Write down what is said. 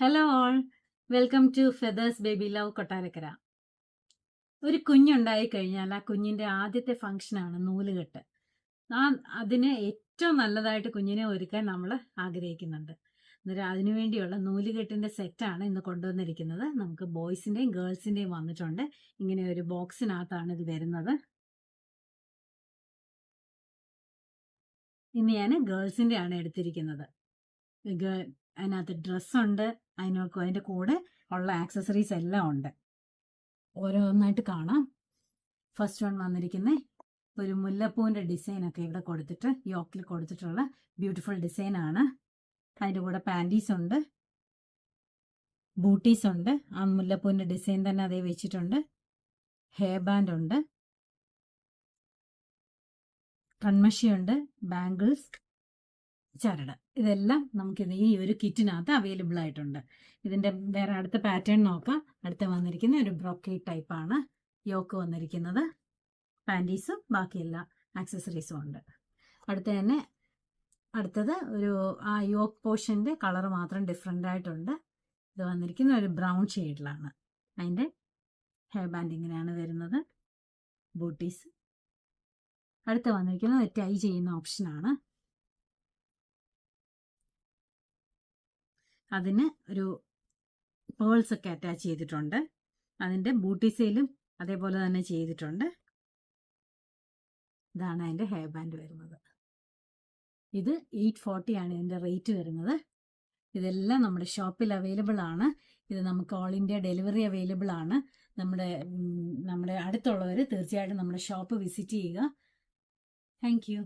Hello all, welcome to feathers baby love Kottarakkara. ഒരു കുഞ്ഞുണ്ടായി കഴിഞ്ഞാൽ ആ കുഞ്ഞിൻ്റെ ആദ്യത്തെ ഫംഗ്ഷനാണ് നൂലുകെട്ട്. അതിന് ഏറ്റവും നല്ലതായിട്ട് കുഞ്ഞിനെ ഒരുക്കാൻ നമ്മൾ ആഗ്രഹിക്കുന്നുണ്ട്. അന്നേരം അതിനുവേണ്ടിയുള്ള നൂലുകെട്ടിൻ്റെ സെറ്റാണ് ഇന്ന് കൊണ്ടുവന്നിരിക്കുന്നത്. നമുക്ക് ബോയ്സിൻ്റെയും ഗേൾസിൻ്റെയും വന്നിട്ടുണ്ട്. ഇങ്ങനെ ഒരു ബോക്സിനകത്താണ് ഇത് വരുന്നത്. ഇന്ന് ഞാൻ ഗേൾസിൻ്റെ ആണ് എടുത്തിരിക്കുന്നത്. അതിനകത്ത് ഡ്രസ്സുണ്ട്, അതിൻ്റെ കൂടെ ഉള്ള ആക്സസറീസ് എല്ലാം ഉണ്ട്. ഓരോന്നായിട്ട് കാണാം. ഫസ്റ്റ് വൺ വന്നിരിക്കുന്നത് ഒരു മുല്ലപ്പൂവിൻ്റെ ഡിസൈനൊക്കെ ഇവിടെ കൊടുത്തിട്ട് യോക്കിൽ കൊടുത്തിട്ടുള്ള ബ്യൂട്ടിഫുൾ ഡിസൈനാണ്. അതിൻ്റെ കൂടെ പാൻറ്റീസ് ഉണ്ട്, ബൂട്ടീസ് ഉണ്ട്. ആ മുല്ലപ്പൂവിൻ്റെ ഡിസൈൻ തന്നെ അതേ വെച്ചിട്ടുണ്ട്. ഹെയർ ബാൻഡ് ഉണ്ട്, കൺമഷിയുണ്ട്, ബാംഗിൾസ്, ചരട്. ഇതെല്ലാം നമുക്കിത് ഈ ഒരു കിറ്റിനകത്ത് അവൈലബിൾ ആയിട്ടുണ്ട്. ഇതിൻ്റെ വേറെ അടുത്ത പാറ്റേൺ നോക്കാം. അടുത്ത വന്നിരിക്കുന്ന ഒരു ബ്രോക്കേഡ് ടൈപ്പാണ് യോക്ക് വന്നിരിക്കുന്നത്. പാൻറ്റീസും ബാക്കി എല്ലാ ആക്സസറീസും ഉണ്ട്. അടുത്തത് ഒരു ആ യോക്ക് പോർഷൻ്റെ കളർ മാത്രം ഡിഫറെൻ്റ് ആയിട്ടുണ്ട്. ഇത് വന്നിരിക്കുന്ന ഒരു ബ്രൗൺ ഷെയ്ഡിലാണ്. അതിൻ്റെ ഹെയർ ബാൻഡ് ഇങ്ങനെയാണ് വരുന്നത്, ബൂട്ടീസ്. അടുത്ത വന്നിരിക്കുന്നത് ഒരു ടൈ ചെയ്യുന്ന ഓപ്ഷനാണ്. അതിന് ഒരു പേൾസ് ഒക്കെ അറ്റാച്ച് ചെയ്തിട്ടുണ്ട്. അതിൻ്റെ ബൂട്ടീസയിലും അതേപോലെ തന്നെ ചെയ്തിട്ടുണ്ട്. ഇതാണ് അതിൻ്റെ ഹെയർ ബാൻഡ് വരുന്നത്. ഇത് 840 ആണ് ഇതിൻ്റെ റേറ്റ് വരുന്നത്. ഇതെല്ലാം നമ്മുടെ ഷോപ്പിൽ അവൈലബിൾ ആണ്. ഇത് നമുക്ക് ഓൾ ഇന്ത്യ ഡെലിവറി അവൈലബിൾ ആണ്. നമ്മുടെ അടുത്തുള്ളവർ തീർച്ചയായിട്ടും നമ്മുടെ ഷോപ്പ് വിസിറ്റ് ചെയ്യുക. Thank you.